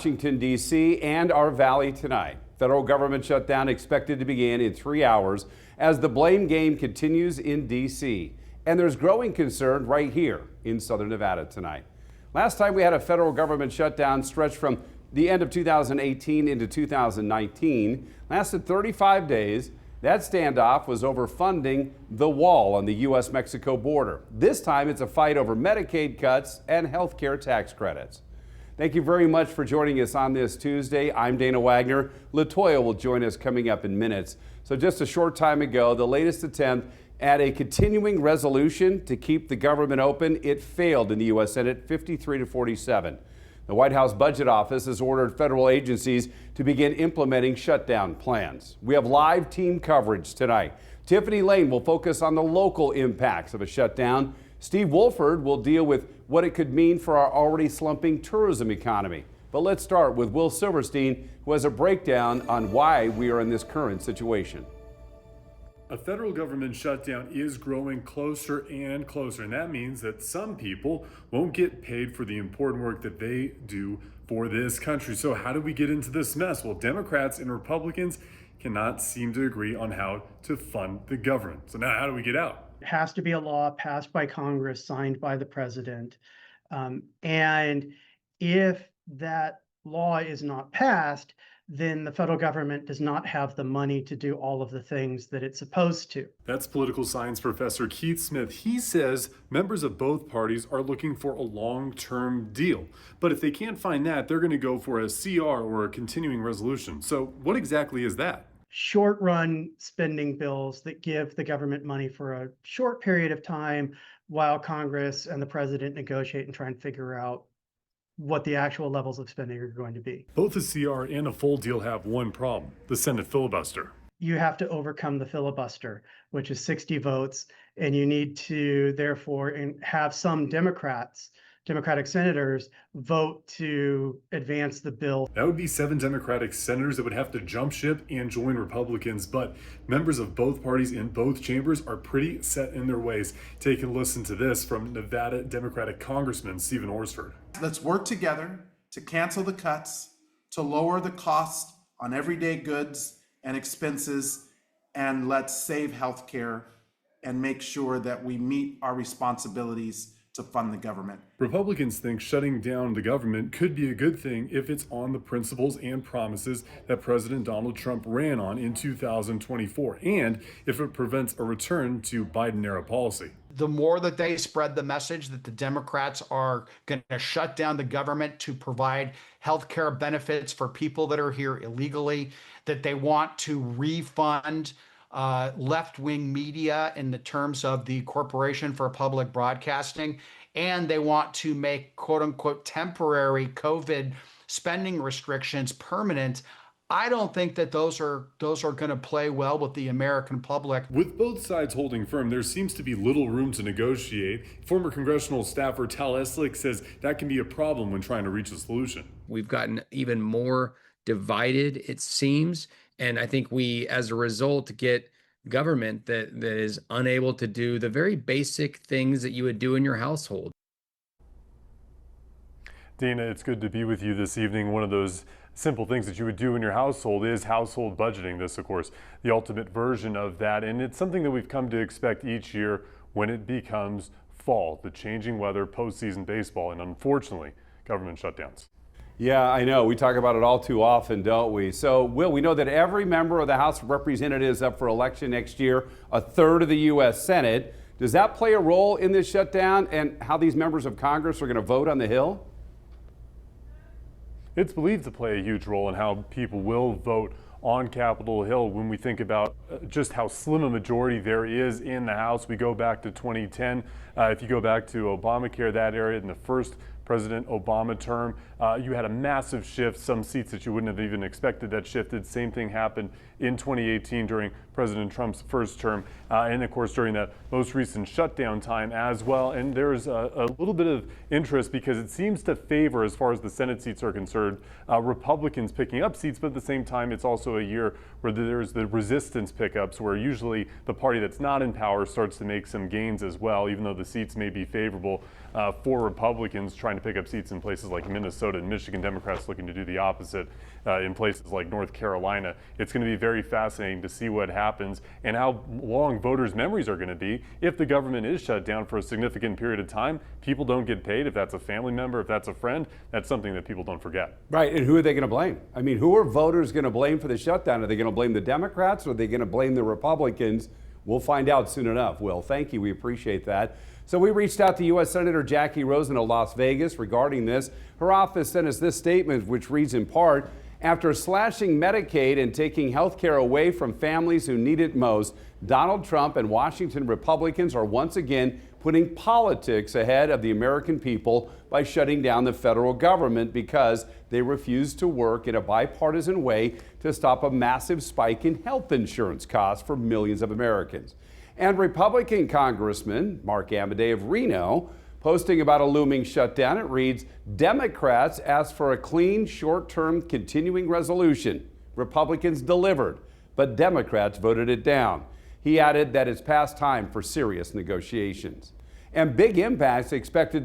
Washington, D.C. and our Valley tonight. Federal government shutdown expected to begin in 3 hours as the blame game continues in D.C. And there's growing concern right here in southern Nevada tonight. Last time we had a federal government shutdown stretched from the end of 2018 into 2019, lasted 35 days. That standoff was over funding the wall on the U.S.-Mexico border. This time it's a fight over Medicaid cuts and health care tax credits. Thank you very much for joining us on this Tuesday. I'm Dana Wagner. LaToya will join us coming up in minutes. So just a short time ago, the latest attempt at a continuing resolution to keep the government open, it failed in the U.S. Senate 53-47. The White House Budget Office has ordered federal agencies to begin implementing shutdown plans. We have live team coverage tonight. Tiffany Lane will focus on the local impacts of a shutdown. Steve Wolford will deal with what it could mean for our already slumping tourism economy. But let's start with Will Silverstein, who has a breakdown on why we are in this current situation. A federal government shutdown is growing closer and closer, and that means that some people won't get paid for the important work that they do for this country. So how do we get into this mess? Well, Democrats and Republicans cannot seem to agree on how to fund the government. So now how do we get out? It has to be a law passed by Congress, signed by the president. And if that law is not passed, then the federal government does not have the money to do all of the things that it's supposed to. That's political science professor Keith Smith. He says members of both parties are looking for a long-term deal. But if they can't find that, they're going to go for a CR or a continuing resolution. So what exactly is that? Short-run spending bills that give the government money for a short period of time while Congress and the president negotiate and try and figure out what the actual levels of spending are going to be. Both a CR and a full deal have one problem: the Senate filibuster. You have to overcome the filibuster, which is 60 votes, and you need to therefore have some Democratic senators vote to advance the bill. That would be 7 Democratic senators that would have to jump ship and join Republicans, but members of both parties in both chambers are pretty set in their ways. Take a listen to this from Nevada Democratic Congressman Stephen Orsford. Let's work together to cancel the cuts, to lower the cost on everyday goods and expenses, and let's save healthcare and make sure that we meet our responsibilities to fund the government. Republicans think shutting down the government could be a good thing if it's on the principles and promises that President Donald Trump ran on in 2024, and if it prevents a return to Biden-era policy. The more that they spread the message that the Democrats are going to shut down the government to provide health care benefits for people that are here illegally, that they want to refund left-wing media in the terms of the Corporation for Public Broadcasting, and they want to make quote-unquote temporary COVID spending restrictions permanent. I don't think that those are going to play well with the American public. With both sides holding firm, there seems to be little room to negotiate. Former congressional staffer Tal Eslick says that can be a problem when trying to reach a solution. We've gotten even more divided, it seems, and I think we, as a result, get government that is unable to do the very basic things that you would do in your household. Dana, it's good to be with you this evening. One of those simple things that you would do in your household is household budgeting. This, of course, the ultimate version of that. And it's something that we've come to expect each year when it becomes fall, the changing weather, postseason baseball, and unfortunately, government shutdowns. Yeah, I know. We talk about it all too often, don't we? So, Will, we know that every member of the House of Representatives up for election next year, a third of the U.S. Senate. Does that play a role in this shutdown and how these members of Congress are going to vote on the Hill? It's believed to play a huge role in how people will vote on Capitol Hill. When we think about just how slim a majority there is in the House, we go back to 2010. If you go back to Obamacare, that area in the first President Obama term, you had a massive shift, some seats that you wouldn't have even expected that shifted. Same thing happened in 2018 during President Trump's first term, and of course during that most recent shutdown time as well. And there's a little bit of interest because it seems to favor, as far as the Senate seats are concerned, Republicans picking up seats, but at the same time it's also a year where there's the resistance pickups, where usually the party that's not in power starts to make some gains as well, even though the seats may be favorable for Republicans trying trying to pick up seats in places like Minnesota and Michigan, Democrats looking to do the opposite in places like North Carolina. It's going to be very fascinating to see what happens and how long voters' memories are going to be if the government is shut down for a significant period of time. People don't get paid. If that's a family member, if that's a friend, that's something that people don't forget. Right, and who are they going to blame? I mean, who are voters going to blame for the shutdown? Are they going to blame the Democrats or are they going to blame the Republicans? We'll find out soon enough. Will, thank you. We appreciate that. So we reached out to U.S. Senator Jackie Rosen of Las Vegas regarding this. Her office sent us this statement, which reads in part, after slashing Medicaid and taking health care away from families who need it most, Donald Trump and Washington Republicans are once again putting politics ahead of the American people by shutting down the federal government because they refuse to work in a bipartisan way to stop a massive spike in health insurance costs for millions of Americans. And Republican Congressman Mark Amodei of Reno posting about a looming shutdown. It reads, Democrats asked for a clean, short-term continuing resolution. Republicans delivered, but Democrats voted it down. He added that it's past time for serious negotiations. And big impacts expected to